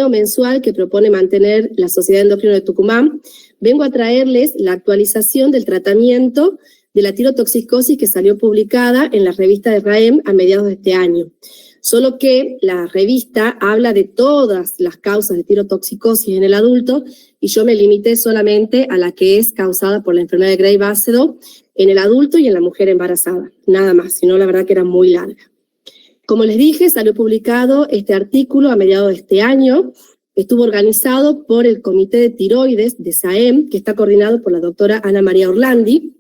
mensual que propone mantener la Sociedad Endocrino de Tucumán, vengo a traerles la actualización del tratamiento de la tirotoxicosis que salió publicada en la revista de RAEM a mediados de este año. Solo que la revista habla de todas las causas de tirotoxicosis en el adulto y yo me limité solamente a la que es causada por la enfermedad de Graves-Basedow en el adulto y en la mujer embarazada, nada más, sino la verdad que era muy larga. Como les dije, salió publicado este artículo a mediados de este año, estuvo organizado por el Comité de Tiroides de SAEM, que está coordinado por la doctora Ana María Orlandi,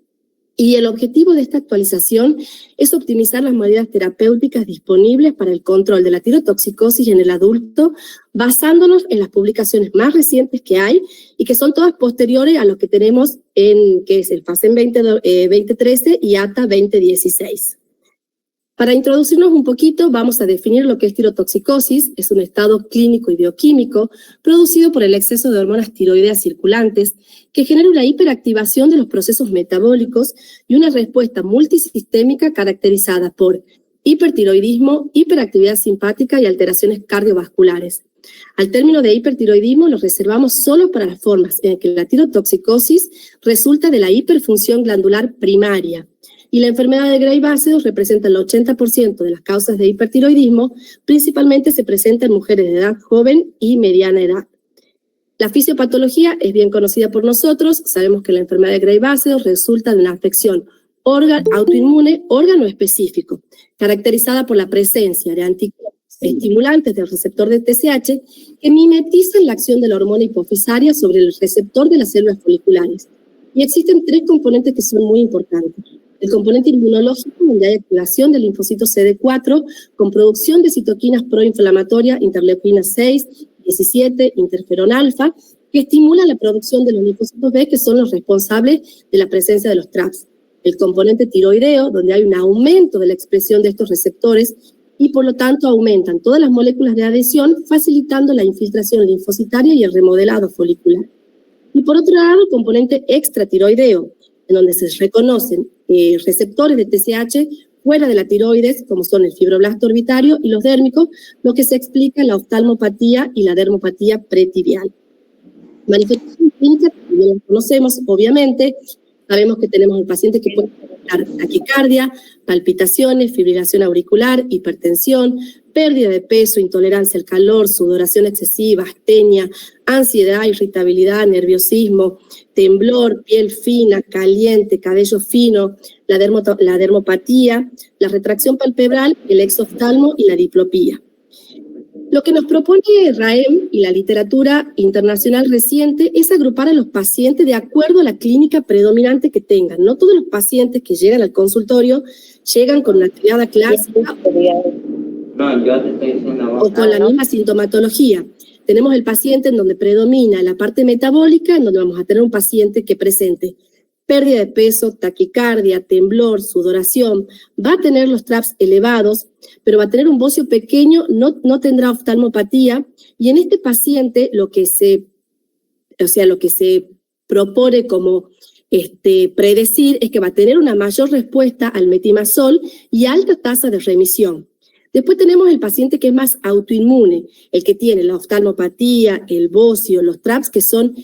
y el objetivo de esta actualización es optimizar las modalidades terapéuticas disponibles para el control de la tirotoxicosis en el adulto, basándonos en las publicaciones más recientes que hay y que son todas posteriores a lo que tenemos en, que es el FASEN 2013 y ATA 2016. Para introducirnos un poquito, vamos a definir lo que es tirotoxicosis. Es un estado clínico y bioquímico producido por el exceso de hormonas tiroideas circulantes que genera una hiperactivación de los procesos metabólicos y una respuesta multisistémica caracterizada por hipertiroidismo, hiperactividad simpática y alteraciones cardiovasculares. Al término de hipertiroidismo lo reservamos solo para las formas en que la tirotoxicosis resulta de la hiperfunción glandular primaria. Y la enfermedad de Graves-Basedow representa el 80% de las causas de hipertiroidismo, principalmente se presenta en mujeres de edad joven y mediana edad. La fisiopatología es bien conocida por nosotros, sabemos que la enfermedad de Graves-Basedow resulta de una afección autoinmune órgano específico, caracterizada por la presencia de anticuerpos estimulantes del receptor de TSH que mimetizan la acción de la hormona hipofisaria sobre el receptor de las células foliculares. Y existen tres componentes que son muy importantes. El componente inmunológico, donde hay activación del linfocito CD4 con producción de citoquinas proinflamatorias, interleuquina 6, 17, interferón alfa, que estimulan la producción de los linfocitos B, que son los responsables de la presencia de los TRAPs. El componente tiroideo, donde hay un aumento de la expresión de estos receptores y por lo tanto aumentan todas las moléculas de adhesión, facilitando la infiltración linfocitaria y el remodelado folicular. Y por otro lado, el componente extratiroideo, en donde se reconocen receptores de TSH fuera de la tiroides, como son el fibroblasto orbitario y los dérmicos, lo que se explica en la oftalmopatía y la dermopatía pretibial. Manifestaciones clínicas, también las conocemos, obviamente. Sabemos que tenemos un paciente que puede presentar taquicardia, palpitaciones, fibrilación auricular, hipertensión, pérdida de peso, intolerancia al calor, sudoración excesiva, astenia, ansiedad, irritabilidad, nerviosismo, temblor, piel fina, caliente, cabello fino, la dermopatía, la retracción palpebral, el exoftalmo y la diplopía. Lo que nos propone RAEM y la literatura internacional reciente es agrupar a los pacientes de acuerdo a la clínica predominante que tengan. No todos los pacientes que llegan al consultorio llegan con una triada clásica o con la misma sintomatología. Tenemos el paciente en donde predomina la parte metabólica, en donde vamos a tener un paciente que presente pérdida de peso, taquicardia, temblor, sudoración, va a tener los TRAPs elevados, pero va a tener un bocio pequeño, no tendrá oftalmopatía, y en este paciente lo que se propone como predecir es que va a tener una mayor respuesta al metimazol y alta tasa de remisión. Después tenemos el paciente que es más autoinmune, el que tiene la oftalmopatía, el bocio, los TRAPs que son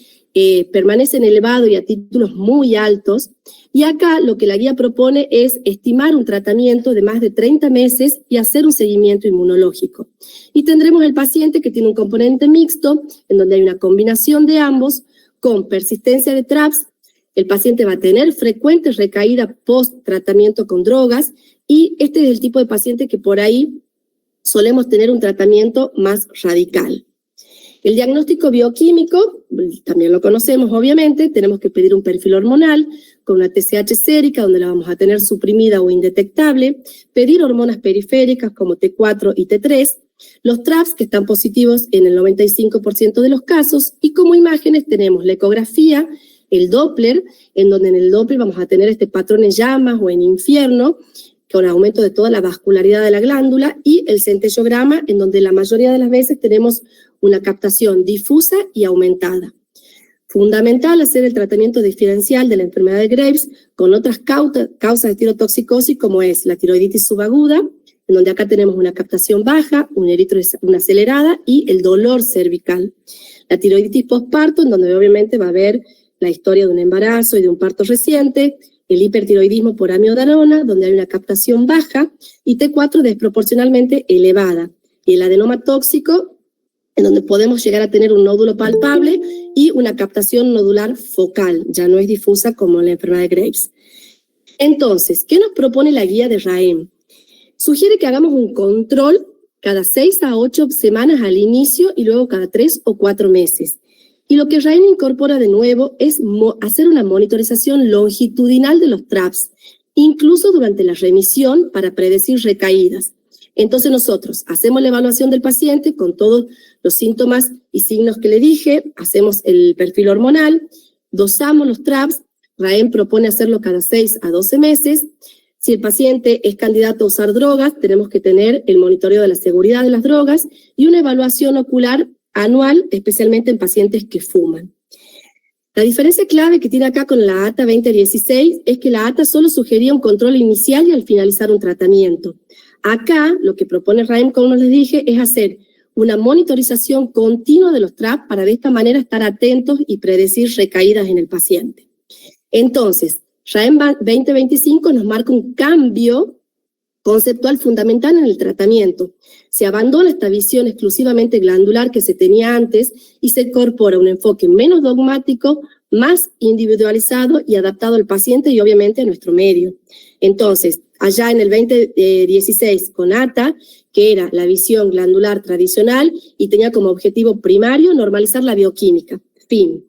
permanecen elevados y a títulos muy altos. Y acá lo que la guía propone es estimar un tratamiento de más de 30 meses y hacer un seguimiento inmunológico. Y tendremos el paciente que tiene un componente mixto, en donde hay una combinación de ambos, con persistencia de TRAPs. El paciente va a tener frecuentes recaídas post-tratamiento con drogas, y este es el tipo de paciente que por ahí solemos tener un tratamiento más radical. El diagnóstico bioquímico, también lo conocemos obviamente, tenemos que pedir un perfil hormonal con una TSH sérica donde la vamos a tener suprimida o indetectable, pedir hormonas periféricas como T4 y T3, los TRAPs que están positivos en el 95% de los casos, y como imágenes tenemos la ecografía, el Doppler, en donde en el Doppler vamos a tener este patrón en llamas o en infierno, con aumento de toda la vascularidad de la glándula, y el centellograma, en donde la mayoría de las veces tenemos una captación difusa y aumentada. Fundamental hacer el tratamiento diferencial de la enfermedad de Graves con otras causas de tirotoxicosis como es la tiroiditis subaguda, en donde acá tenemos una captación baja, una acelerada y el dolor cervical. La tiroiditis postparto, en donde obviamente va a haber la historia de un embarazo y de un parto reciente, el hipertiroidismo por amiodarona, donde hay una captación baja, y T4 desproporcionalmente elevada, y el adenoma tóxico, en donde podemos llegar a tener un nódulo palpable y una captación nodular focal, ya no es difusa como la enfermedad de Graves. Entonces, ¿qué nos propone la guía de RAEM? Sugiere que hagamos un control cada 6 a 8 semanas al inicio y luego cada 3 o 4 meses. Y lo que RAEM incorpora de nuevo es hacer una monitorización longitudinal de los TRAPS, incluso durante la remisión para predecir recaídas. Entonces nosotros hacemos la evaluación del paciente con todos los síntomas y signos que le dije, hacemos el perfil hormonal, dosamos los TRAPS, RAEM propone hacerlo cada 6 a 12 meses. Si el paciente es candidato a usar drogas, tenemos que tener el monitoreo de la seguridad de las drogas y una evaluación ocular anual, especialmente en pacientes que fuman. La diferencia clave que tiene acá con la ATA 2016 es que la ATA solo sugería un control inicial y al finalizar un tratamiento. Acá, lo que propone RAEM, como les dije, es hacer una monitorización continua de los TRAP para de esta manera estar atentos y predecir recaídas en el paciente. Entonces, RAEM 2025 nos marca un cambio conceptual fundamental en el tratamiento. Se abandona esta visión exclusivamente glandular que se tenía antes y se incorpora un enfoque menos dogmático, más individualizado y adaptado al paciente y obviamente a nuestro medio. Entonces, allá en el 2016 con ATA, que era la visión glandular tradicional y tenía como objetivo primario normalizar la bioquímica. Fin.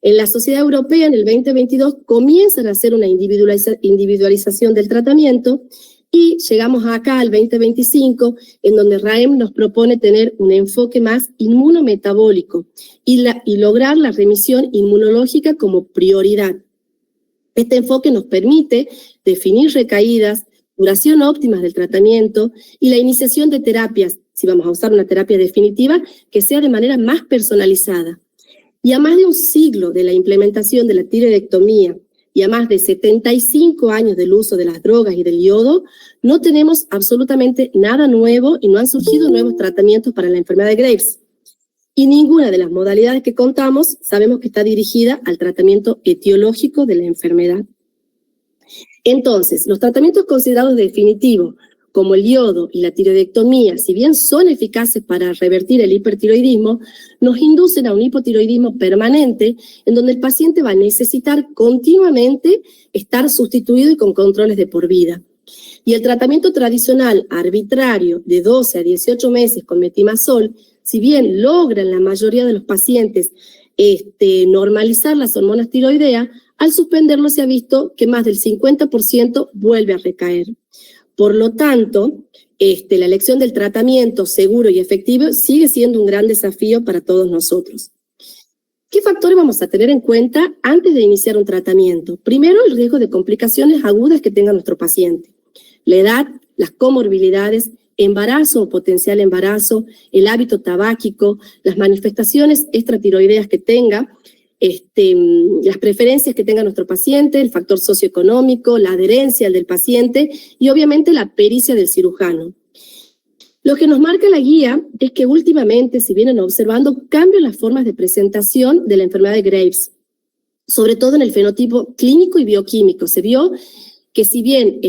En la Sociedad Europea, en el 2022, comienzan a hacer una individualización del tratamiento y llegamos acá al 2025, en donde RAEM nos propone tener un enfoque más inmunometabólico y lograr la remisión inmunológica como prioridad. Este enfoque nos permite definir recaídas, duración óptima del tratamiento y la iniciación de terapias, si vamos a usar una terapia definitiva, que sea de manera más personalizada. Y a más de un siglo de la implementación de la tiroidectomía y a más de 75 años del uso de las drogas y del yodo, no tenemos absolutamente nada nuevo y no han surgido nuevos tratamientos para la enfermedad de Graves. Y ninguna de las modalidades que contamos sabemos que está dirigida al tratamiento etiológico de la enfermedad. Entonces, los tratamientos considerados definitivos, como el yodo y la tiroidectomía, si bien son eficaces para revertir el hipertiroidismo, nos inducen a un hipotiroidismo permanente en donde el paciente va a necesitar continuamente estar sustituido y con controles de por vida. Y el tratamiento tradicional arbitrario de 12 a 18 meses con metimazol, si bien logra en la mayoría de los pacientes normalizar las hormonas tiroideas, al suspenderlo se ha visto que más del 50% vuelve a recaer. Por lo tanto, la elección del tratamiento seguro y efectivo sigue siendo un gran desafío para todos nosotros. ¿Qué factores vamos a tener en cuenta antes de iniciar un tratamiento? Primero, el riesgo de complicaciones agudas que tenga nuestro paciente. La edad, las comorbilidades, embarazo o potencial embarazo, el hábito tabáquico, las manifestaciones extratiroideas que tenga, las preferencias que tenga nuestro paciente, el factor socioeconómico, la adherencia del paciente y obviamente la pericia del cirujano. Lo que nos marca la guía es que últimamente se vienen observando cambios en las formas de presentación de la enfermedad de Graves, sobre todo en el fenotipo clínico y bioquímico. Se vio que si bien,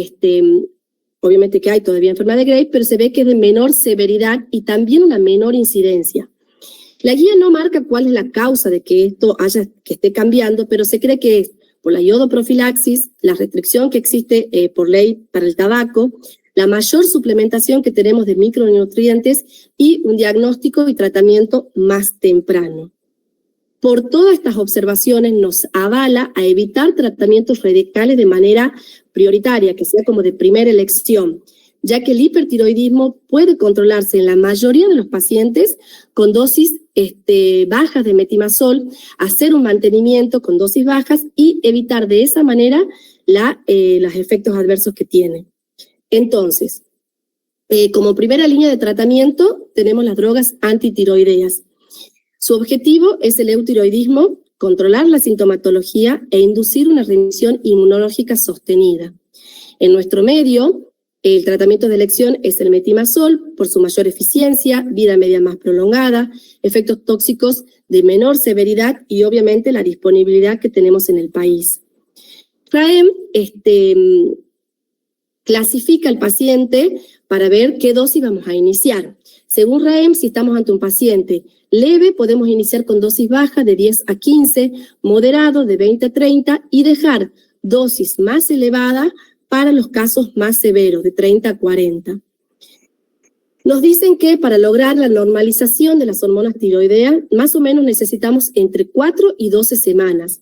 obviamente que hay todavía enfermedad de Graves, pero se ve que es de menor severidad y también una menor incidencia. La guía no marca cuál es la causa de que esto que esté cambiando, pero se cree que es por la iodoprofilaxis, la restricción que existe por ley para el tabaco, la mayor suplementación que tenemos de micronutrientes y un diagnóstico y tratamiento más temprano. Por todas estas observaciones nos avala a evitar tratamientos radicales de manera prioritaria, que sea como de primera elección, ya que el hipertiroidismo puede controlarse en la mayoría de los pacientes con dosis bajas de metimazol, hacer un mantenimiento con dosis bajas y evitar de esa manera los efectos adversos que tiene. Entonces, como primera línea de tratamiento tenemos las drogas antitiroideas. Su objetivo es el eutiroidismo, controlar la sintomatología e inducir una remisión inmunológica sostenida. En nuestro medio, El tratamiento de elección es el metimazol por su mayor eficiencia, vida media más prolongada, efectos tóxicos de menor severidad y obviamente la disponibilidad que tenemos en el país. RAEM clasifica al paciente para ver qué dosis vamos a iniciar. Según RAEM, si estamos ante un paciente leve, podemos iniciar con dosis baja de 10 a 15, moderado de 20 a 30 y dejar dosis más elevadas para los casos más severos, de 30 a 40. Nos dicen que para lograr la normalización de las hormonas tiroideas, más o menos necesitamos entre 4 y 12 semanas.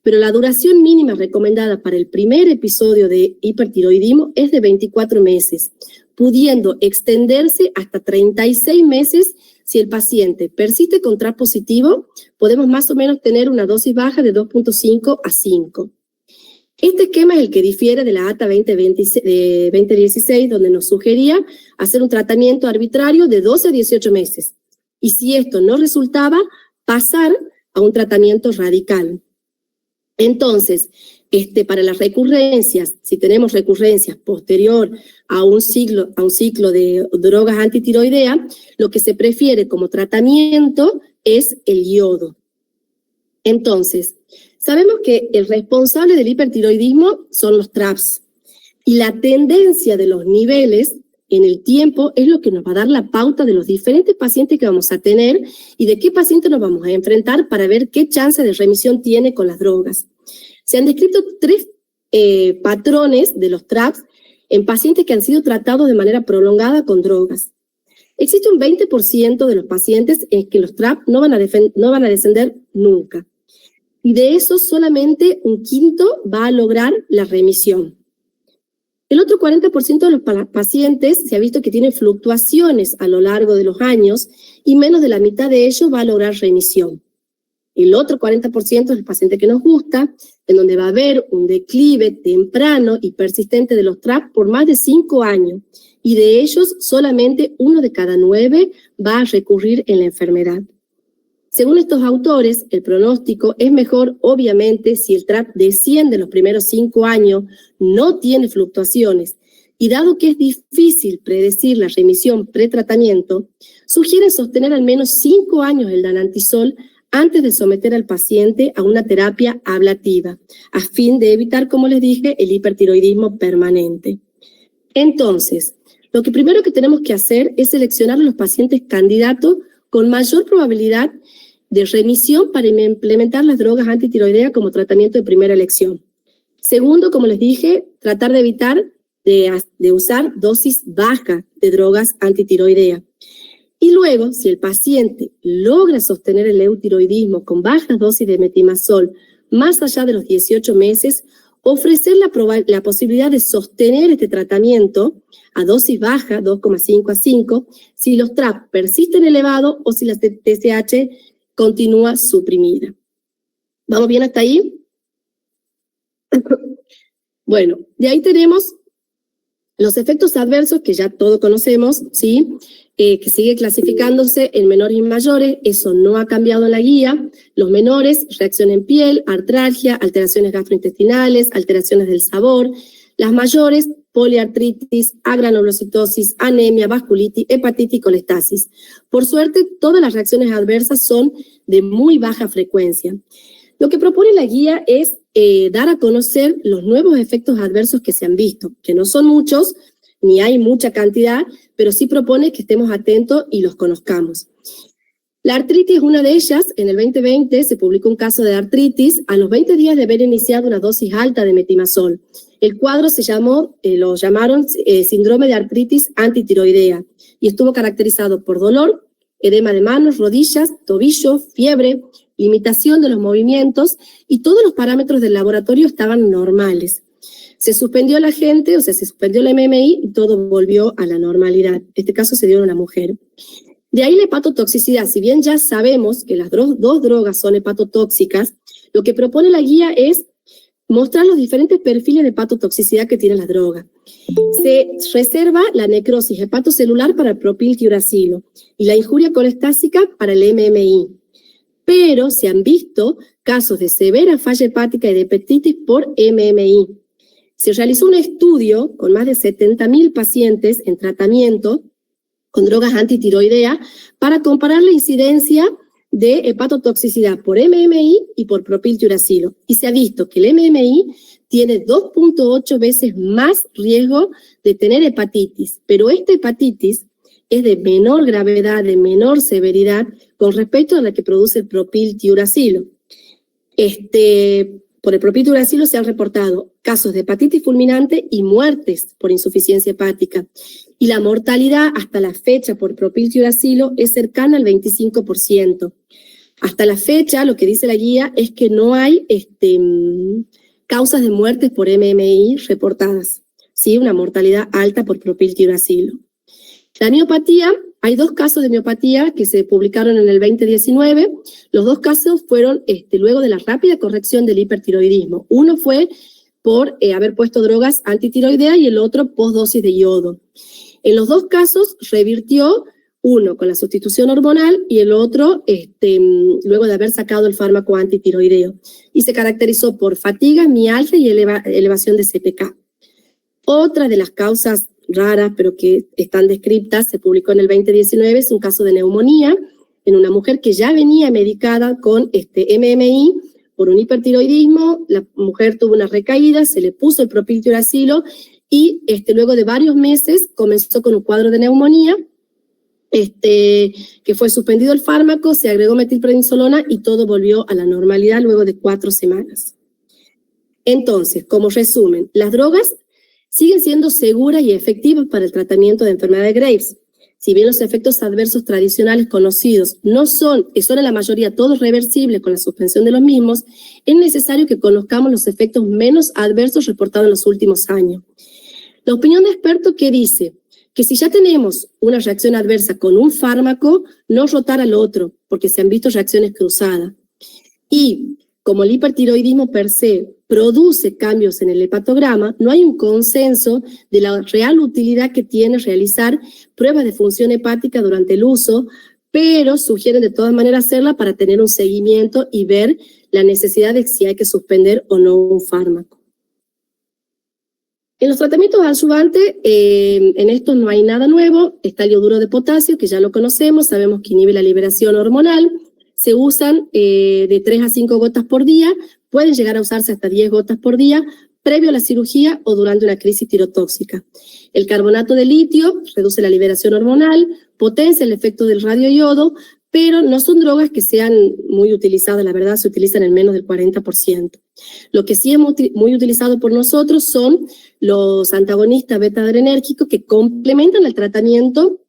Pero la duración mínima recomendada para el primer episodio de hipertiroidismo es de 24 meses, pudiendo extenderse hasta 36 meses si el paciente persiste con TRAP positivo, podemos más o menos tener una dosis baja de 2.5 a 5. Este esquema es el que difiere de la ATA 2016, donde nos sugería hacer un tratamiento arbitrario de 12 a 18 meses. Y si esto no resultaba, pasar a un tratamiento radical. Entonces, para las recurrencias, si tenemos recurrencias posterior a un ciclo de drogas antitiroideas, lo que se prefiere como tratamiento es el iodo. Entonces, sabemos que el responsable del hipertiroidismo son los TRAPs y la tendencia de los niveles en el tiempo es lo que nos va a dar la pauta de los diferentes pacientes que vamos a tener y de qué paciente nos vamos a enfrentar para ver qué chance de remisión tiene con las drogas. Se han descrito 3 patrones de los TRAPs en pacientes que han sido tratados de manera prolongada con drogas. Existe un 20% de los pacientes en que los TRAPs no van a descender nunca. Y de esos solamente un quinto va a lograr la remisión. El otro 40% de los pacientes se ha visto que tienen fluctuaciones a lo largo de los años y menos de la mitad de ellos va a lograr remisión. El otro 40% es el paciente que nos gusta, en donde va a haber un declive temprano y persistente de los TRAP por más de 5 años, y de ellos solamente 1 de cada 9 va a recurrir en la enfermedad. Según estos autores, el pronóstico es mejor, obviamente, si el TRAP desciende los primeros 5 años, no tiene fluctuaciones, y dado que es difícil predecir la remisión pretratamiento, sugieren sostener al menos 5 años el danantisol antes de someter al paciente a una terapia ablativa, a fin de evitar, como les dije, el hipertiroidismo permanente. Entonces, lo que primero que tenemos que hacer es seleccionar a los pacientes candidatos con mayor probabilidad de remisión para implementar las drogas antitiroideas como tratamiento de primera elección. Segundo, como les dije, tratar de evitar de usar dosis bajas de drogas antitiroideas. Y luego, si el paciente logra sostener el eutiroidismo con bajas dosis de metimazol más allá de los 18 meses, ofrecer la posibilidad de sostener este tratamiento a dosis baja, 2,5 a 5, si los TRAP persisten elevados o si la TSH continúa suprimida. ¿Vamos bien hasta ahí? Bueno, de ahí tenemos los efectos adversos que ya todos conocemos, ¿sí? Que sigue clasificándose en menores y mayores, eso no ha cambiado en la guía. Los menores, reacción en piel, artralgia, alteraciones gastrointestinales, alteraciones del sabor. Las mayores, poliartritis, agranulocitosis, anemia, vasculitis, hepatitis y colestasis. Por suerte, todas las reacciones adversas son de muy baja frecuencia. Lo que propone la guía es dar a conocer los nuevos efectos adversos que se han visto, que no son muchos, ni hay mucha cantidad, pero sí propone que estemos atentos y los conozcamos. La artritis es una de ellas. En el 2020 se publicó un caso de artritis a los 20 días de haber iniciado una dosis alta de metimazol. El cuadro lo llamaron síndrome de artritis antitiroidea y estuvo caracterizado por dolor, edema de manos, rodillas, tobillo, fiebre, limitación de los movimientos y todos los parámetros del laboratorio estaban normales. Se suspendió la gente, o sea, se suspendió la MMI y todo volvió a la normalidad. Este caso se dio en una mujer. De ahí la hepatotoxicidad. Si bien ya sabemos que las dos drogas son hepatotóxicas, lo que propone la guía es mostrar los diferentes perfiles de hepatotoxicidad que tienen las drogas. Se reserva la necrosis hepatocelular para el propiltiuracilo y la injuria colestásica para el MMI. Pero se han visto casos de severa falla hepática y de hepatitis por MMI. Se realizó un estudio con más de 70.000 pacientes en tratamiento con drogas antitiroideas para comparar la incidencia de hepatotoxicidad por MMI y por propiltiuracilo. Y se ha visto que el MMI tiene 2.8 veces más riesgo de tener hepatitis, pero esta hepatitis es de menor gravedad, de menor severidad con respecto a la que produce el propiltiuracilo. Por el propiltiuracilo se han reportado casos de hepatitis fulminante y muertes por insuficiencia hepática. Y la mortalidad hasta la fecha por propiltiuracilo es cercana al 25%. Hasta la fecha, lo que dice la guía es que no hay causas de muertes por MMI reportadas. ¿Sí? Una mortalidad alta por propiltiuracilo. La miopatía, hay 2 casos de miopatía que se publicaron en el 2019. Los 2 casos fueron luego de la rápida corrección del hipertiroidismo. Uno fue por haber puesto drogas antitiroideas y el otro postdosis de yodo. En los 2 casos revirtió, uno con la sustitución hormonal y el otro luego de haber sacado el fármaco antitiroideo. Y se caracterizó por fatiga, mialgia y elevación de CPK. Otra de las causas raras, pero que están descritas, se publicó en el 2019, es un caso de neumonía en una mujer que ya venía medicada con MMI por un hipertiroidismo. La mujer tuvo una recaída, se le puso el propiltiuracilo y luego de varios meses comenzó con un cuadro de neumonía, que fue suspendido el fármaco, se agregó metilprednisolona y todo volvió a la normalidad luego de 4 semanas. Entonces, como resumen, las drogas siguen siendo seguras y efectivas para el tratamiento de enfermedad de Graves. Si bien los efectos adversos tradicionales conocidos son en la mayoría todos reversibles con la suspensión de los mismos, es necesario que conozcamos los efectos menos adversos reportados en los últimos años. La opinión de expertos que dice que si ya tenemos una reacción adversa con un fármaco, no rotar al otro, porque se han visto reacciones cruzadas. Y como el hipertiroidismo per se produce cambios en el hepatograma, no hay un consenso de la real utilidad que tiene realizar pruebas de función hepática durante el uso, pero sugieren de todas maneras hacerla para tener un seguimiento y ver la necesidad de si hay que suspender o no un fármaco. En los tratamientos adyuvantes, en estos no hay nada nuevo. Está el yoduro de potasio, que ya lo conocemos, sabemos que inhibe la liberación hormonal. Se usan de 3 a 5 gotas por día, pueden llegar a usarse hasta 10 gotas por día, previo a la cirugía o durante una crisis tirotóxica. El carbonato de litio reduce la liberación hormonal, potencia el efecto del radioiodo, pero no son drogas que sean muy utilizadas, la verdad se utilizan en menos del 40%. Lo que sí es muy utilizado por nosotros son los antagonistas beta-adrenérgicos que complementan el tratamiento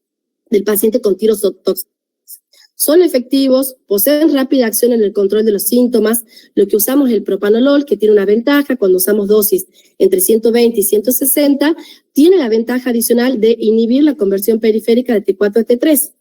del paciente con tirotóxico. Son efectivos, poseen rápida acción en el control de los síntomas. Lo que usamos es el propanolol, que tiene una ventaja cuando usamos dosis entre 120 y 160, tiene la ventaja adicional de inhibir la conversión periférica de T4 a T3.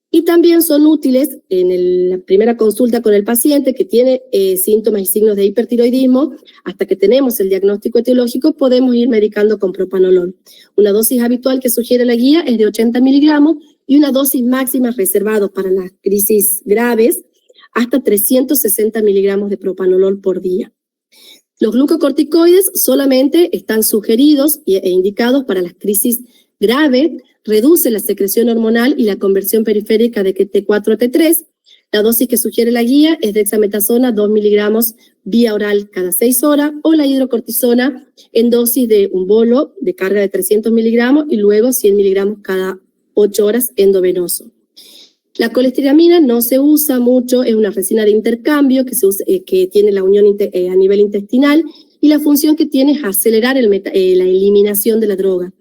Y también son útiles en la primera consulta con el paciente que tiene síntomas y signos de hipertiroidismo. Hasta que tenemos el diagnóstico etiológico, podemos ir medicando con propanolol. Una dosis habitual que sugiere la guía es de 80 miligramos y una dosis máxima reservada para las crisis graves hasta 360 miligramos de propanolol por día. Los glucocorticoides solamente están sugeridos e indicados para las crisis graves, reduce la secreción hormonal y la conversión periférica de T4 a T3. La dosis que sugiere la guía es dexametasona 2 miligramos vía oral cada 6 horas o la hidrocortisona en dosis de un bolo de carga de 300 miligramos y luego 100 miligramos cada 8 horas endovenoso. La colestiramina no se usa mucho, es una resina de intercambio que tiene la unión a nivel intestinal y la función que tiene es acelerar la eliminación de la droga.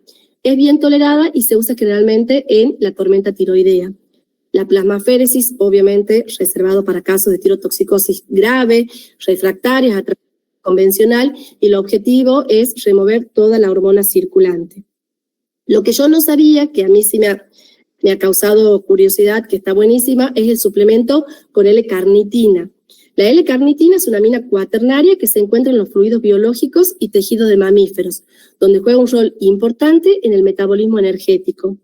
Es bien tolerada y se usa generalmente en la tormenta tiroidea. La plasmaféresis, obviamente, reservado para casos de tirotoxicosis grave, refractarias, a tratamiento convencional, y el objetivo es remover toda la hormona circulante. Lo que yo no sabía, que a mí sí me ha causado curiosidad, que está buenísima, es el suplemento con L-carnitina. La L-carnitina es una amina cuaternaria que se encuentra en los fluidos biológicos y tejidos de mamíferos, donde juega un rol importante en el metabolismo energético.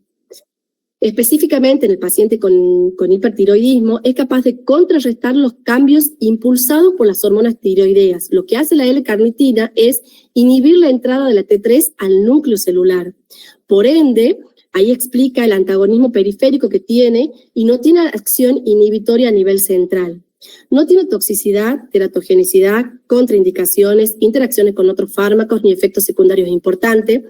Específicamente en el paciente con hipertiroidismo, es capaz de contrarrestar los cambios impulsados por las hormonas tiroideas. Lo que hace la L-carnitina es inhibir la entrada de la T3 al núcleo celular. Por ende, ahí explica el antagonismo periférico que tiene y no tiene acción inhibitoria a nivel central. No tiene toxicidad, teratogenicidad, contraindicaciones, interacciones con otros fármacos ni efectos secundarios importantes.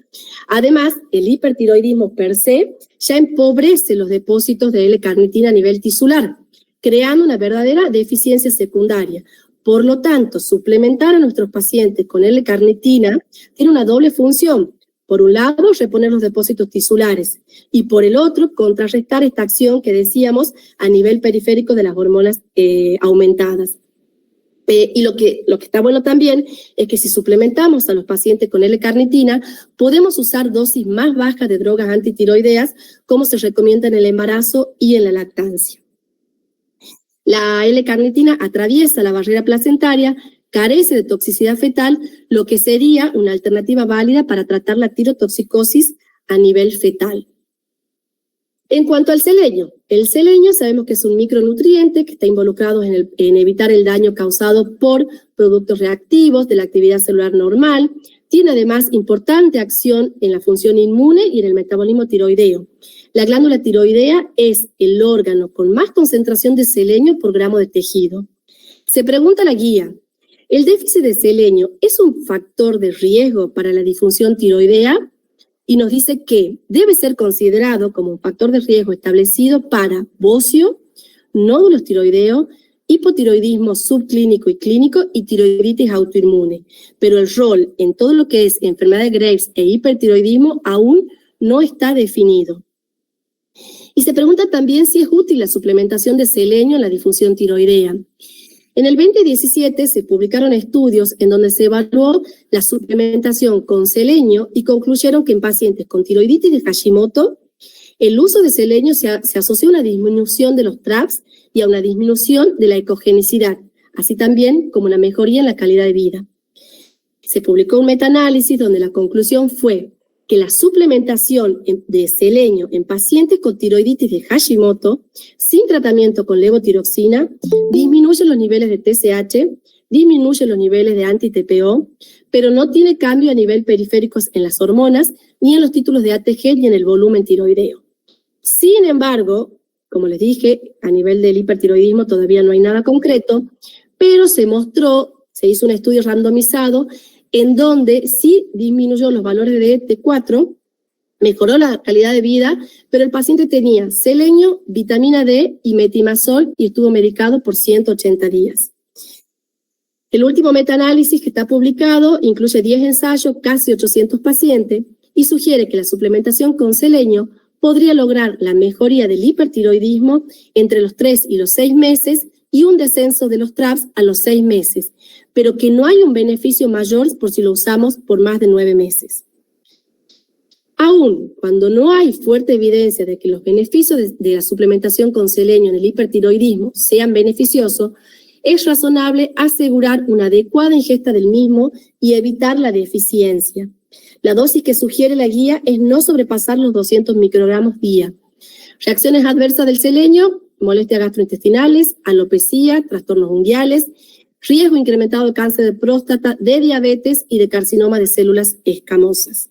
Además, el hipertiroidismo per se ya empobrece los depósitos de L-carnitina a nivel tisular, creando una verdadera deficiencia secundaria. Por lo tanto, suplementar a nuestros pacientes con L-carnitina tiene una doble función. Por un lado, reponer los depósitos tisulares y por el otro, contrarrestar esta acción que decíamos a nivel periférico de las hormonas aumentadas. Y lo que está bueno también es que si suplementamos a los pacientes con L-carnitina, podemos usar dosis más bajas de drogas antitiroideas, como se recomienda en el embarazo y en la lactancia. La L-carnitina atraviesa la barrera placentaria, carece de toxicidad fetal, lo que sería una alternativa válida para tratar la tirotoxicosis a nivel fetal. En cuanto al selenio, el selenio sabemos que es un micronutriente que está involucrado en evitar el daño causado por productos reactivos de la actividad celular normal. Tiene además importante acción en la función inmune y en el metabolismo tiroideo. La glándula tiroidea es el órgano con más concentración de selenio por gramo de tejido. Se pregunta la guía, ¿el déficit de selenio es un factor de riesgo para la disfunción tiroidea? Y nos dice que debe ser considerado como un factor de riesgo establecido para bocio, nódulos tiroideos, hipotiroidismo subclínico y clínico y tiroiditis autoinmune. Pero el rol en todo lo que es enfermedad de Graves e hipertiroidismo aún no está definido. Y se pregunta también si es útil la suplementación de selenio en la disfunción tiroidea. En el 2017 se publicaron estudios en donde se evaluó la suplementación con selenio y concluyeron que en pacientes con tiroiditis de Hashimoto, el uso de selenio se asoció a una disminución de los TRAPS y a una disminución de la ecogenicidad, así también como una mejoría en la calidad de vida. Se publicó un metaanálisis donde la conclusión fue que la suplementación de selenio en pacientes con tiroiditis de Hashimoto, sin tratamiento con levotiroxina, disminuye los niveles de TSH, disminuye los niveles de anti-TPO, pero no tiene cambio a nivel periférico en las hormonas, ni en los títulos de ATG, ni en el volumen tiroideo. Sin embargo, como les dije, a nivel del hipertiroidismo todavía no hay nada concreto, pero se hizo un estudio randomizado en donde sí disminuyó los valores de T4, mejoró la calidad de vida, pero el paciente tenía selenio, vitamina D y metimazol y estuvo medicado por 180 días. El último metaanálisis que está publicado incluye 10 ensayos, casi 800 pacientes, y sugiere que la suplementación con selenio podría lograr la mejoría del hipertiroidismo entre los 3 y los 6 meses y un descenso de los TRAPS a los 6 meses, pero que no hay un beneficio mayor por si lo usamos por más de 9 meses. Aún cuando no hay fuerte evidencia de que los beneficios de la suplementación con selenio en el hipertiroidismo sean beneficiosos, es razonable asegurar una adecuada ingesta del mismo y evitar la deficiencia. La dosis que sugiere la guía es no sobrepasar los 200 microgramos día. Reacciones adversas del selenio: molestias gastrointestinales, alopecia, trastornos unguiales, riesgo incrementado de cáncer de próstata, de diabetes y de carcinoma de células escamosas.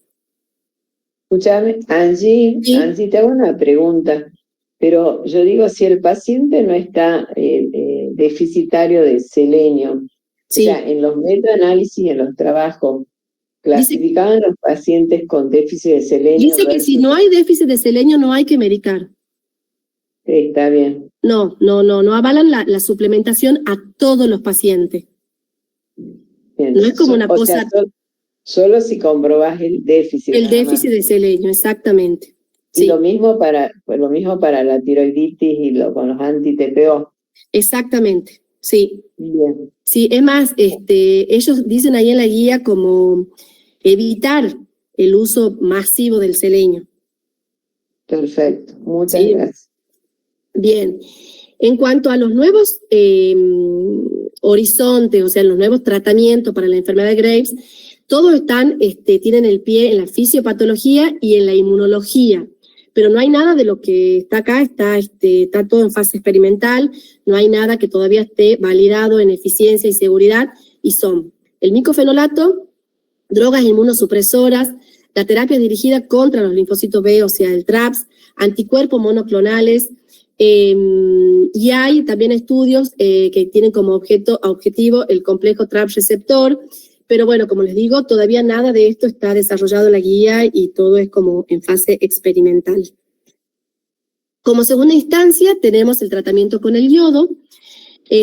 Escúchame, Angie, ¿Sí? Angie, te hago una pregunta, pero yo digo, si el paciente no está deficitario de selenio, Sí. o sea, en los metaanálisis, en los trabajos, clasificaban los pacientes con déficit de selenio. Dice que si no hay déficit de selenio no hay que medicar. Está bien. No avalan la suplementación a todos los pacientes. Bien. No es como una cosa... Solo si comprobás el déficit. El déficit de selenio, exactamente. Y sí. lo mismo para la tiroiditis y con los anti-TPO. Exactamente, sí. Bien. Sí, es más, ellos dicen ahí en la guía como evitar el uso masivo del selenio. Perfecto, muchas gracias. Bien, en cuanto a los nuevos horizontes, o sea, los nuevos tratamientos para la enfermedad de Graves, todos tienen el pie en la fisiopatología y en la inmunología, pero no hay nada de lo que está acá, está todo en fase experimental, no hay nada que todavía esté validado en eficiencia y seguridad, y son el micofenolato, drogas inmunosupresoras, la terapia dirigida contra los linfocitos B, o sea, el TRAPS, anticuerpos monoclonales, y hay también estudios que tienen como objetivo el complejo TRAPS receptor, pero bueno, como les digo, todavía nada de esto está desarrollado en la guía y todo es como en fase experimental. Como segunda instancia tenemos el tratamiento con el yodo.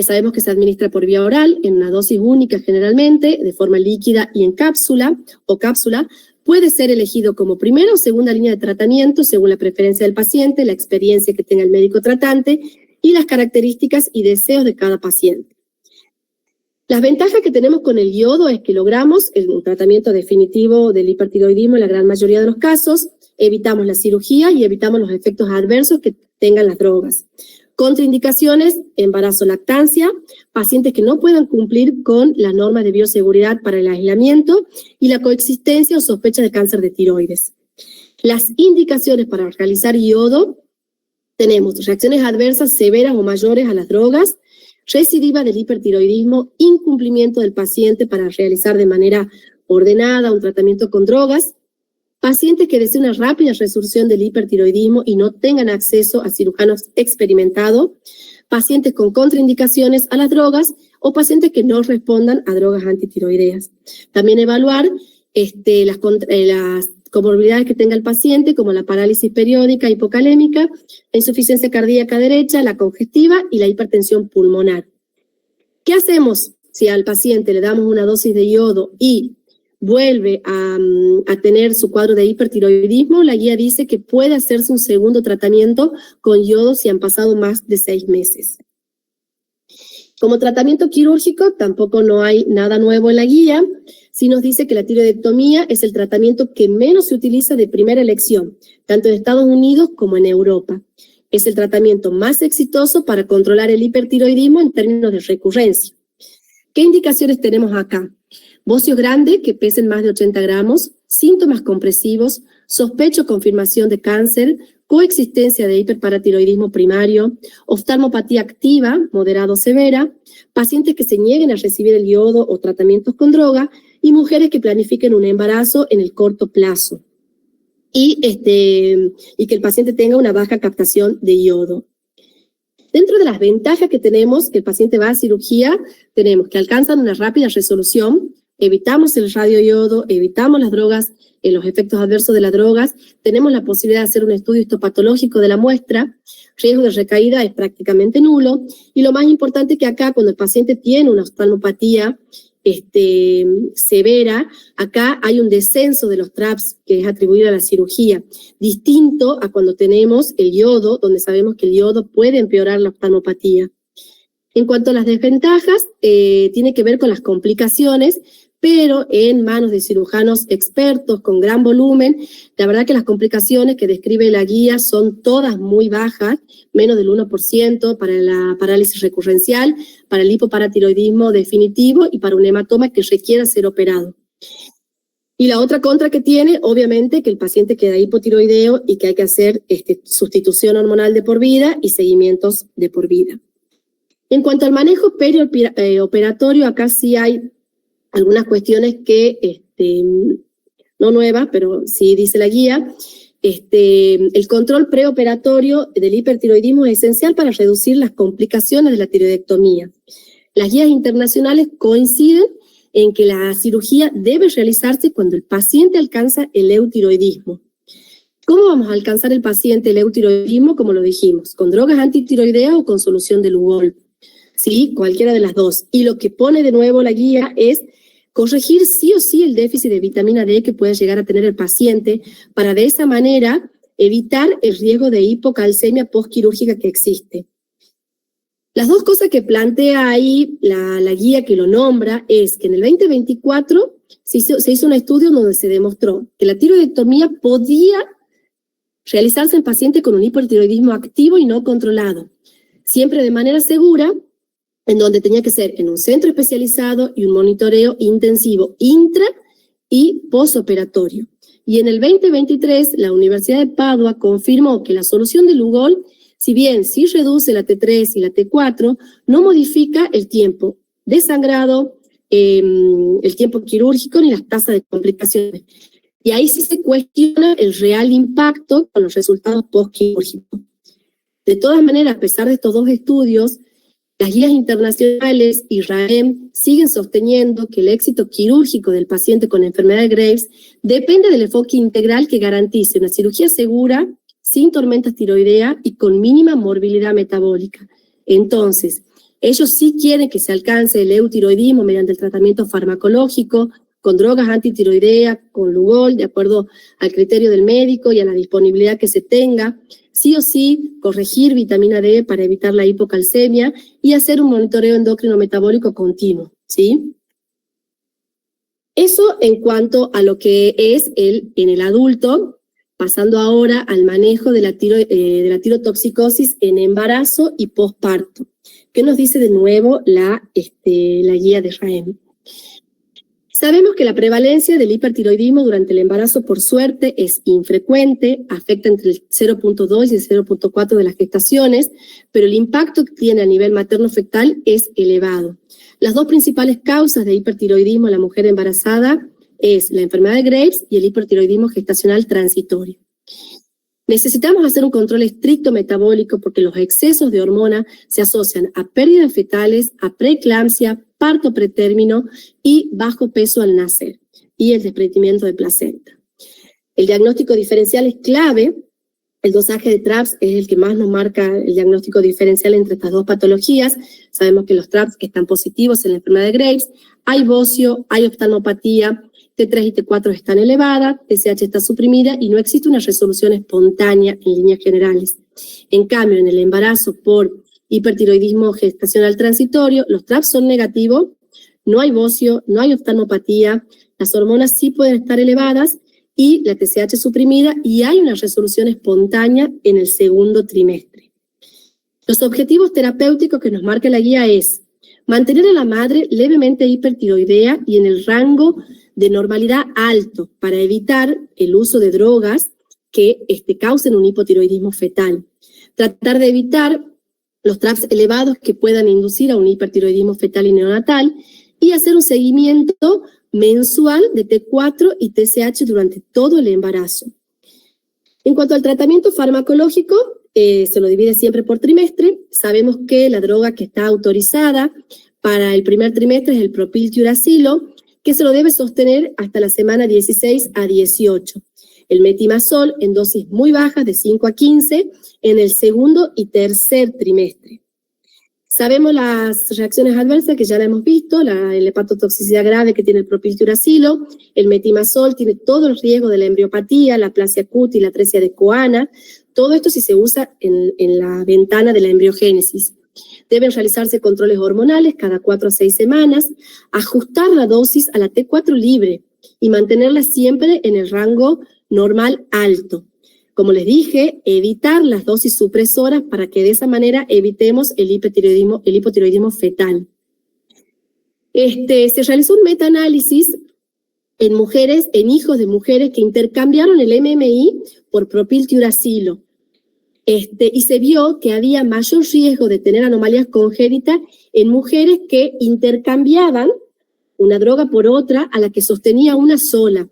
Sabemos que se administra por vía oral, en una dosis única generalmente, de forma líquida y en cápsula o cápsula. Puede ser elegido como primera o segunda línea de tratamiento según la preferencia del paciente, la experiencia que tenga el médico tratante y las características y deseos de cada paciente. Las ventajas que tenemos con el yodo es que logramos un tratamiento definitivo del hipertiroidismo en la gran mayoría de los casos, evitamos la cirugía y evitamos los efectos adversos que tengan las drogas. Contraindicaciones, embarazo, lactancia, pacientes que no puedan cumplir con las normas de bioseguridad para el aislamiento y la coexistencia o sospecha de cáncer de tiroides. Las indicaciones para realizar yodo, tenemos reacciones adversas severas o mayores a las drogas, recidiva del hipertiroidismo, incumplimiento del paciente para realizar de manera ordenada un tratamiento con drogas, pacientes que deseen una rápida resolución del hipertiroidismo y no tengan acceso a cirujanos experimentados, pacientes con contraindicaciones a las drogas o pacientes que no respondan a drogas antitiroideas. También evaluar las comorbilidades que tenga el paciente, como la parálisis periódica hipocalémica, la insuficiencia cardíaca derecha, la congestiva y la hipertensión pulmonar. ¿Qué hacemos si al paciente le damos una dosis de yodo y vuelve a tener su cuadro de hipertiroidismo? La guía dice que puede hacerse un segundo tratamiento con yodo si han pasado más de 6 meses. Como tratamiento quirúrgico, tampoco no hay nada nuevo en la guía. Sí nos dice que la tiroidectomía es el tratamiento que menos se utiliza de primera elección, tanto en Estados Unidos como en Europa. Es el tratamiento más exitoso para controlar el hipertiroidismo en términos de recurrencia. ¿Qué indicaciones tenemos acá? Bocios grandes que pesen más de 80 gramos, síntomas compresivos, sospecha o confirmación de cáncer, coexistencia de hiperparatiroidismo primario, oftalmopatía activa, moderado o severa, pacientes que se nieguen a recibir el yodo o tratamientos con droga y mujeres que planifiquen un embarazo en el corto plazo. Y que el paciente tenga una baja captación de yodo. Dentro de las ventajas que tenemos, que el paciente va a cirugía, tenemos que alcanzan una rápida resolución, evitamos el radioyodo, evitamos las drogas, los efectos adversos de las drogas, tenemos la posibilidad de hacer un estudio histopatológico de la muestra, riesgo de recaída es prácticamente nulo, y lo más importante es que acá, cuando el paciente tiene una oftalmopatía severa, acá hay un descenso de los TRAPS que es atribuido a la cirugía, distinto a cuando tenemos el yodo, donde sabemos que el yodo puede empeorar la oftalmopatía. En cuanto a las desventajas, tiene que ver con las complicaciones, pero en manos de cirujanos expertos con gran volumen, la verdad que las complicaciones que describe la guía son todas muy bajas, menos del 1% para la parálisis recurrencial, para el hipoparatiroidismo definitivo y para un hematoma que requiera ser operado. Y la otra contra que tiene, obviamente, que el paciente queda hipotiroideo y que hay que hacer sustitución hormonal de por vida y seguimientos de por vida. En cuanto al manejo perioperatorio, acá sí hay algunas cuestiones que, no nuevas, pero sí dice la guía. El control preoperatorio del hipertiroidismo es esencial para reducir las complicaciones de la tiroidectomía. Las guías internacionales coinciden en que la cirugía debe realizarse cuando el paciente alcanza el eutiroidismo. ¿Cómo vamos a alcanzar el paciente el eutiroidismo? Como lo dijimos, con drogas antitiroideas o con solución de Lugol. ¿Sí? Cualquiera de las dos. Y lo que pone de nuevo la guía es corregir sí o sí el déficit de vitamina D que puede llegar a tener el paciente para de esa manera evitar el riesgo de hipocalcemia postquirúrgica que existe. Las dos cosas que plantea ahí la guía que lo nombra es que en el 2024 se hizo un estudio donde se demostró que la tiroidectomía podía realizarse en pacientes con un hipertiroidismo activo y no controlado, siempre de manera segura, en donde tenía que ser en un centro especializado y un monitoreo intensivo intra y posoperatorio. Y en el 2023, la Universidad de Padua confirmó que la solución de Lugol, si bien sí reduce la T3 y la T4, no modifica el tiempo de sangrado, el tiempo quirúrgico ni las tasas de complicaciones. Y ahí sí se cuestiona el real impacto con los resultados postquirúrgicos. De todas maneras, a pesar de estos dos estudios, las guías internacionales y RAEM siguen sosteniendo que el éxito quirúrgico del paciente con enfermedad de Graves depende del enfoque integral que garantice una cirugía segura, sin tormentas tiroideas y con mínima morbilidad metabólica. Entonces, ellos sí quieren que se alcance el eutiroidismo mediante el tratamiento farmacológico, con drogas antitiroideas, con Lugol, de acuerdo al criterio del médico y a la disponibilidad que se tenga. Sí o sí, corregir vitamina D para evitar la hipocalcemia y hacer un monitoreo endocrino metabólico continuo, ¿sí? Eso en cuanto a lo que es en el adulto, pasando ahora al manejo de la tirotoxicosis en embarazo y posparto. ¿Qué nos dice de nuevo la guía de RAEM? Sabemos que la prevalencia del hipertiroidismo durante el embarazo, por suerte, es infrecuente, afecta entre el 0.2 y el 0.4 de las gestaciones, pero el impacto que tiene a nivel materno-fetal es elevado. Las dos principales causas de hipertiroidismo en la mujer embarazada es la enfermedad de Graves y el hipertiroidismo gestacional transitorio. Necesitamos hacer un control estricto metabólico porque los excesos de hormona se asocian a pérdidas fetales, a preeclampsia, parto pretérmino y bajo peso al nacer, y el desprendimiento de placenta. El diagnóstico diferencial es clave. El dosaje de TRAPS es el que más nos marca el diagnóstico diferencial entre estas dos patologías. Sabemos que los TRAPS están positivos en la enfermedad de Graves, hay bocio, hay oftalmopatía, T3 y T4 están elevadas, TSH está suprimida y no existe una resolución espontánea en líneas generales. En cambio, en el embarazo por hipertiroidismo gestacional transitorio, los TRAPS son negativos, no hay bocio, no hay oftalmopatía, las hormonas sí pueden estar elevadas y la TSH suprimida y hay una resolución espontánea en el segundo trimestre. Los objetivos terapéuticos que nos marca la guía es mantener a la madre levemente hipertiroidea y en el rango de normalidad alto para evitar el uso de drogas que causen un hipotiroidismo fetal. Tratar de evitar los TRAPS elevados que puedan inducir a un hipertiroidismo fetal y neonatal y hacer un seguimiento mensual de T4 y TSH durante todo el embarazo. En cuanto al tratamiento farmacológico, se lo divide siempre por trimestre. Sabemos que la droga que está autorizada para el primer trimestre es el propiltiuracilo, que se lo debe sostener hasta la semana 16 a 18. El metimazol en dosis muy bajas de 5 a 15 en el segundo y tercer trimestre. Sabemos las reacciones adversas que ya la hemos visto, la hepatotoxicidad grave que tiene el propiltiuracilo, el metimazol tiene todo el riesgo de la embriopatía, la aplasia cutis y la atresia de Coana, todo esto si se usa en la ventana de la embriogénesis. Deben realizarse controles hormonales cada 4 a 6 semanas, ajustar la dosis a la T4 libre y mantenerla siempre en el rango normal alto. Como les dije, evitar las dosis supresoras para que de esa manera evitemos el hipotiroidismo fetal. Se realizó un metaanálisis en hijos de mujeres que intercambiaron el MMI por propiltiuracilo. Y se vio que había mayor riesgo de tener anomalías congénitas en mujeres que intercambiaban una droga por otra a la que sostenía una sola,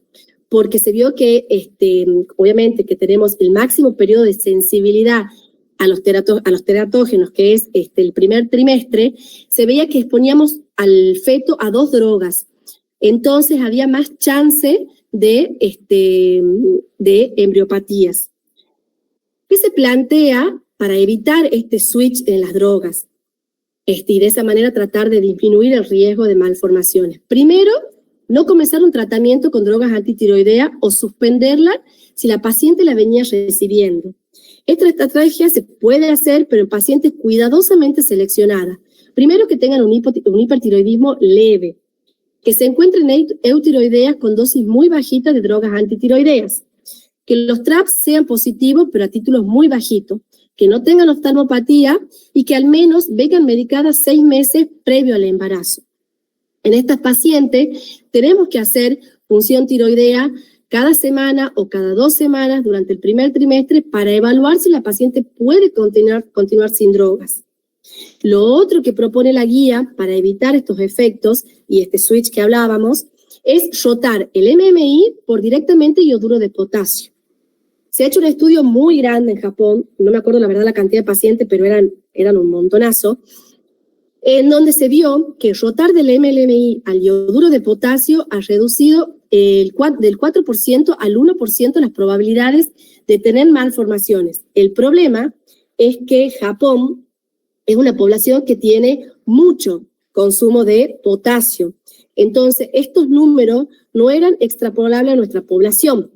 porque se vio que, obviamente, que tenemos el máximo periodo de sensibilidad a los teratógenos, que es el primer trimestre, se veía que exponíamos al feto a 2 drogas. Entonces había más chance de embriopatías. ¿Qué se plantea para evitar este switch en las drogas? Y de esa manera tratar de disminuir el riesgo de malformaciones. Primero, no comenzar un tratamiento con drogas antitiroideas o suspenderla si la paciente la venía recibiendo. Esta estrategia se puede hacer, pero en pacientes cuidadosamente seleccionadas. Primero, que tengan un hipertiroidismo leve, que se encuentren eutiroideas con dosis muy bajitas de drogas antitiroideas, que los TRAPS sean positivos, pero a títulos muy bajitos, que no tengan oftalmopatía y que al menos vengan medicadas 6 meses previo al embarazo. En estas pacientes tenemos que hacer función tiroidea cada semana o cada 2 semanas durante el primer trimestre para evaluar si la paciente puede continuar sin drogas. Lo otro que propone la guía para evitar estos efectos y este switch que hablábamos es rotar el MMI por directamente iodouro de potasio. Se ha hecho un estudio muy grande en Japón, no me acuerdo la verdad la cantidad de pacientes, pero eran un montonazo, en donde se vio que rotar del MMI al iodouro de potasio ha reducido del 4% al 1% las probabilidades de tener malformaciones. El problema es que Japón es una población que tiene mucho consumo de potasio. Entonces, estos números no eran extrapolables a nuestra población.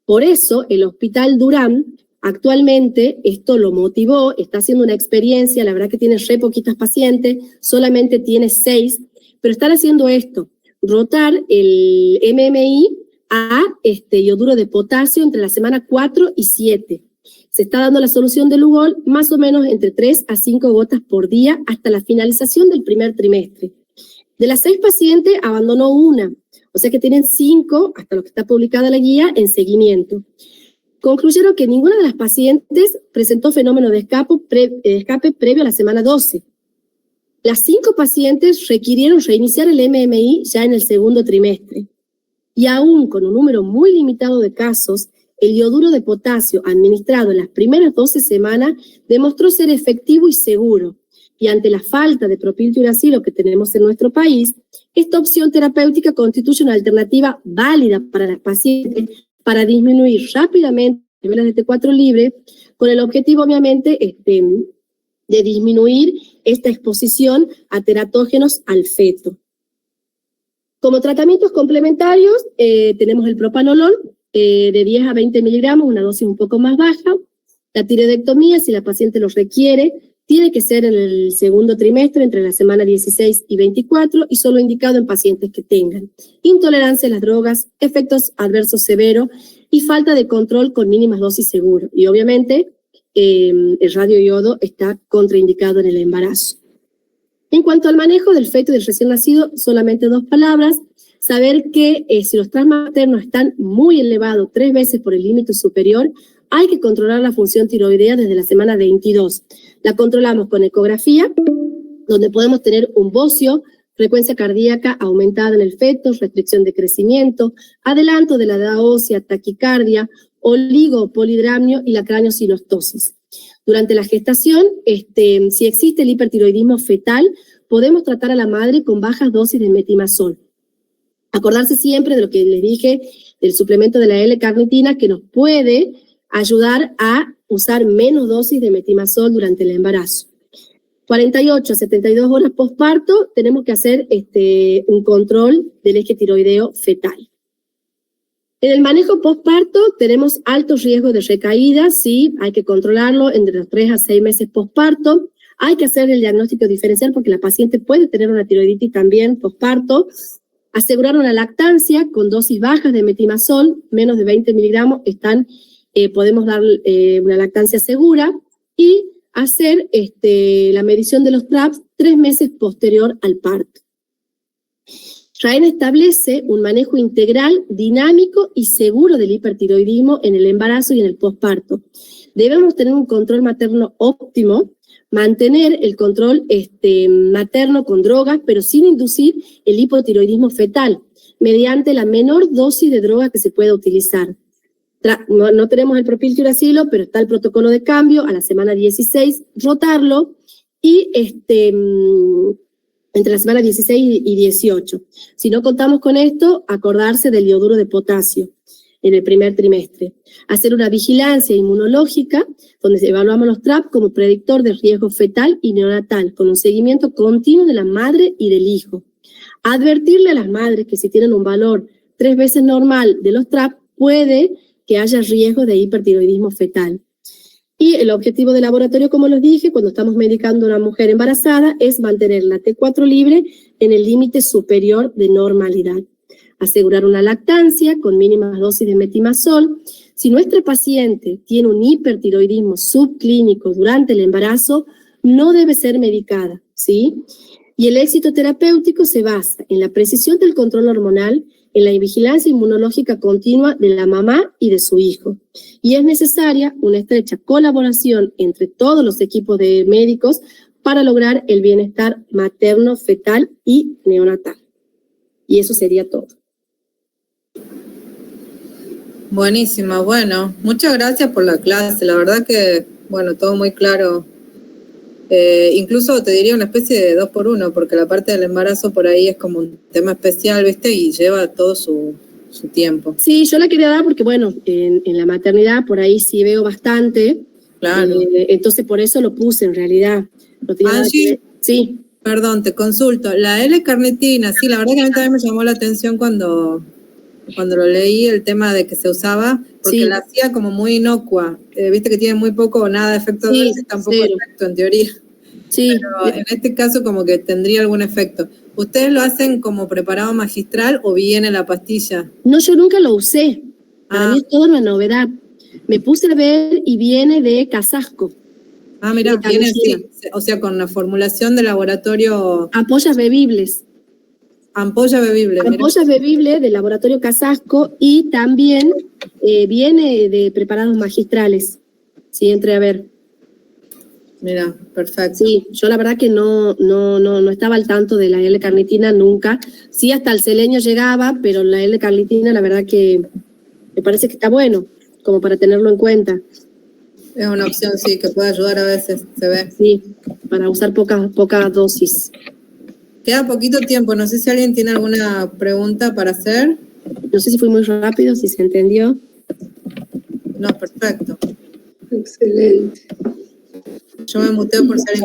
Por eso, el Hospital Durán actualmente esto lo motivó, está haciendo una experiencia, la verdad que tiene re poquitas pacientes, solamente tiene 6, pero están haciendo esto, rotar el MMI a iodouro de potasio entre la semana 4 y 7. Se está dando la solución de Lugol más o menos entre 3 a 5 gotas por día hasta la finalización del primer trimestre. De las 6 pacientes, abandonó una, o sea que tienen 5, hasta lo que está publicada la guía, en seguimiento. Concluyeron que ninguna de las pacientes presentó fenómeno de escape previo a la semana 12. Las 5 pacientes requirieron reiniciar el MMI ya en el segundo trimestre. Y aún con un número muy limitado de casos, el iodouro de potasio administrado en las primeras 12 semanas demostró ser efectivo y seguro. Y ante la falta de propiltiuracilo que tenemos en nuestro país, esta opción terapéutica constituye una alternativa válida para las pacientes para disminuir rápidamente los niveles de T4 libre, con el objetivo, obviamente, de disminuir esta exposición a teratógenos al feto. Como tratamientos complementarios, tenemos el propanolol, de 10 a 20 miligramos, una dosis un poco más baja. La tiroidectomía, si la paciente lo requiere, tiene que ser en el segundo trimestre, entre la semana 16 y 24, y solo indicado en pacientes que tengan intolerancia a las drogas, efectos adversos severos y falta de control con mínimas dosis seguro. Y obviamente el radioiodo está contraindicado en el embarazo. En cuanto al manejo del feto y del recién nacido, solamente 2 palabras. Saber que si los TRAS maternos están muy elevados, 3 veces por el límite superior, hay que controlar la función tiroidea desde la semana 22. La controlamos con ecografía, donde podemos tener un bocio, frecuencia cardíaca aumentada en el feto, restricción de crecimiento, adelanto de la edad ósea, taquicardia, oligopolidramnio y la craniosinostosis. Durante la gestación, si existe el hipertiroidismo fetal, podemos tratar a la madre con bajas dosis de metimazol. Acordarse siempre de lo que les dije del suplemento de la L-carnitina, que nos puede ayudar a usar menos dosis de metimazol durante el embarazo. 48 a 72 horas postparto tenemos que hacer un control del eje tiroideo fetal. En el manejo postparto tenemos alto riesgo de recaída, sí, hay que controlarlo entre los 3 a 6 meses postparto. Hay que hacer el diagnóstico diferencial porque la paciente puede tener una tiroiditis también postparto. Asegurar una lactancia con dosis bajas de metimazol, menos de 20 miligramos, podemos dar una lactancia segura, y hacer la medición de los TRAPS 3 meses posterior al parto. RAEM establece un manejo integral, dinámico y seguro del hipertiroidismo en el embarazo y en el posparto. Debemos tener un control materno óptimo, mantener el control materno con drogas, pero sin inducir el hipotiroidismo fetal, mediante la menor dosis de droga que se pueda utilizar. No tenemos el propiltiuracilo, pero está el protocolo de cambio, a la semana 16, rotarlo, y entre la semana 16 y 18. Si no contamos con esto, acordarse del iodouro de potasio en el primer trimestre. Hacer una vigilancia inmunológica, donde evaluamos los TRAP como predictor de riesgo fetal y neonatal, con un seguimiento continuo de la madre y del hijo. Advertirle a las madres que si tienen un valor 3 veces normal de los TRAP, puede que haya riesgo de hipertiroidismo fetal. Y el objetivo del laboratorio, como les dije, cuando estamos medicando a una mujer embarazada, es mantener la T4 libre en el límite superior de normalidad. Asegurar una lactancia con mínimas dosis de metimazol. Si nuestra paciente tiene un hipertiroidismo subclínico durante el embarazo, no debe ser medicada, ¿sí? Y el éxito terapéutico se basa en la precisión del control hormonal, en la vigilancia inmunológica continua de la mamá y de su hijo. Y es necesaria una estrecha colaboración entre todos los equipos de médicos para lograr el bienestar materno, fetal y neonatal. Y eso sería todo. Buenísima, bueno, muchas gracias por la clase, la verdad que, bueno, todo muy claro. Incluso te diría una especie de 2x1, porque la parte del embarazo por ahí es como un tema especial, ¿viste? Y lleva todo su tiempo. Sí, yo la quería dar porque, bueno, en la maternidad por ahí sí veo bastante. Claro. Entonces por eso lo puse en realidad. No tenía nada que ver. Sí. Perdón, te consulto. La L-carnitina, sí, la verdad que a mí también me llamó la atención cuando lo leí, el tema de que se usaba, porque la hacía como muy inocua. Viste que tiene muy poco o nada de efecto adverso, tampoco efecto en teoría. Sí. Pero en este caso como que tendría algún efecto. ¿Ustedes lo hacen como preparado magistral o viene la pastilla? No, yo nunca lo usé. Para mí es toda una novedad. Me puse a ver y viene de Casasco. Ah, mira, viene así, o sea, con la formulación de laboratorio... Ampollas bebibles. Ampolla bebible. Ampollas bebibles del laboratorio Casasco y también viene de preparados magistrales. Sí, entré a ver. Mira, perfecto. Sí, yo la verdad que no estaba al tanto de la L-carnitina nunca. Sí, hasta el selenio llegaba, pero la L-carnitina la verdad que me parece que está bueno, como para tenerlo en cuenta. Es una opción, sí, que puede ayudar a veces, se ve. Sí, para usar poca dosis. Queda poquito tiempo, no sé si alguien tiene alguna pregunta para hacer. No sé si fui muy rápido, si se entendió. No, perfecto. Excelente. Yo me muteo por ser...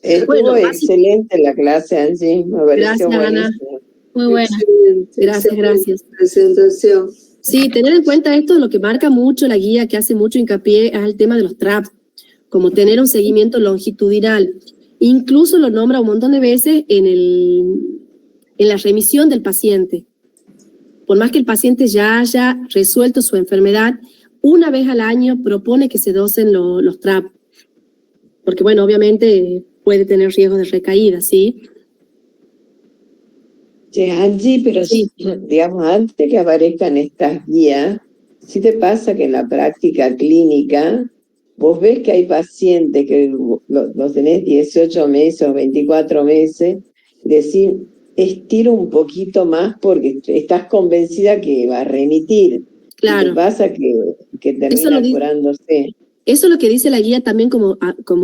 Estuvo excelente la clase, Angie. Me pareció buenísimo. Ana. Muy buena. Gracias. Presentación. Sí, tener en cuenta esto, lo que marca mucho la guía, que hace mucho hincapié, es el tema de los TRAP, como tener un seguimiento longitudinal. Incluso lo nombra un montón de veces en la remisión del paciente. Por más que el paciente ya haya resuelto su enfermedad, una vez al año propone que se dosen los TRAP. Porque, bueno, obviamente puede tener riesgo de recaída, ¿sí? Sí, Angie, pero digamos, antes que aparezcan estas guías, ¿sí te pasa que en la práctica clínica vos ves que hay pacientes que los tenés 18 meses o 24 meses, decir, estiro un poquito más porque estás convencida que va a remitir? Claro. ¿Qué pasa? Que termina curándose. Eso es lo que dice la guía también como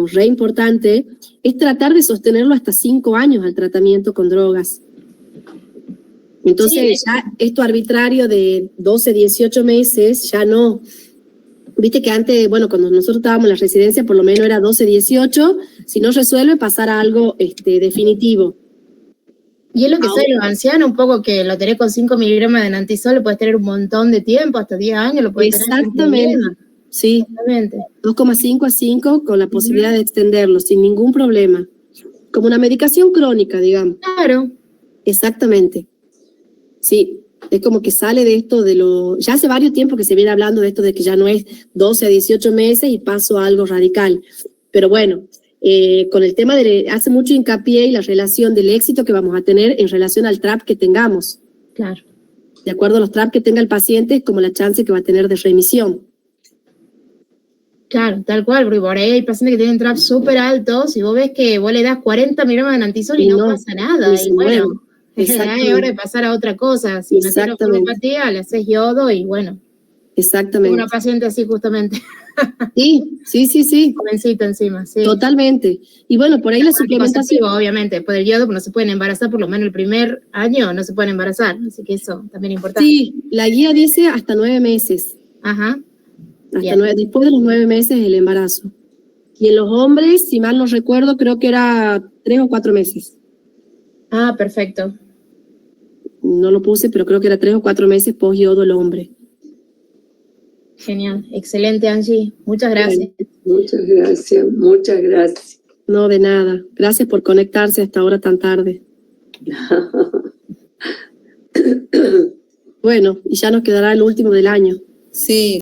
re importante, es tratar de sostenerlo hasta 5 años al tratamiento con drogas. Entonces ya esto arbitrario de 12, 18 meses, ya no. Viste que antes, bueno, cuando nosotros estábamos en la residencia, por lo menos era 12, 18, si no resuelve, pasar a algo definitivo. Y es lo que soy los ancianos, un poco que lo tenés con 5 miligramos de enantisol, lo puedes tener un montón de tiempo, hasta 10 años lo puedes tener. Exactamente. Sí. Exactamente. 2,5 a 5 con la posibilidad de extenderlo sin ningún problema. Como una medicación crónica, digamos. Claro. Exactamente. Sí, es como que sale de esto ya hace varios tiempos que se viene hablando de esto de que ya no es 12 a 18 meses y paso a algo radical. Pero bueno, con el tema hace mucho hincapié y la relación del éxito que vamos a tener en relación al TRAP que tengamos. Claro. De acuerdo a los TRAP que tenga el paciente, es como la chance que va a tener de remisión. Claro, tal cual, porque por ahí hay pacientes que tienen TRAP súper altos y vos ves que vos le das 40 miligramos de enantisol y no pasa nada. Y bueno, es hora de pasar a otra cosa. Si no tienes homeopatía, le haces yodo y bueno. Exactamente. Una paciente así justamente. Sí. Jovencita encima, sí. Totalmente. Y bueno, por ahí la suplementación. Obviamente, después del yodo no se pueden embarazar, por lo menos el primer año no se pueden embarazar. Así que eso también es importante. Sí, la guía dice hasta 9 meses. Ajá. Después de los 9 meses el embarazo. Y en los hombres, si mal no recuerdo, creo que era 3 o 4 meses. Ah, perfecto. No lo puse, pero creo que era 3 o 4 meses post-yodo el hombre. Genial, excelente, Angie. Muchas gracias. Muchas gracias. No, de nada. Gracias por conectarse a esta hora tan tarde. Bueno, y ya nos quedará el último del año. Sí.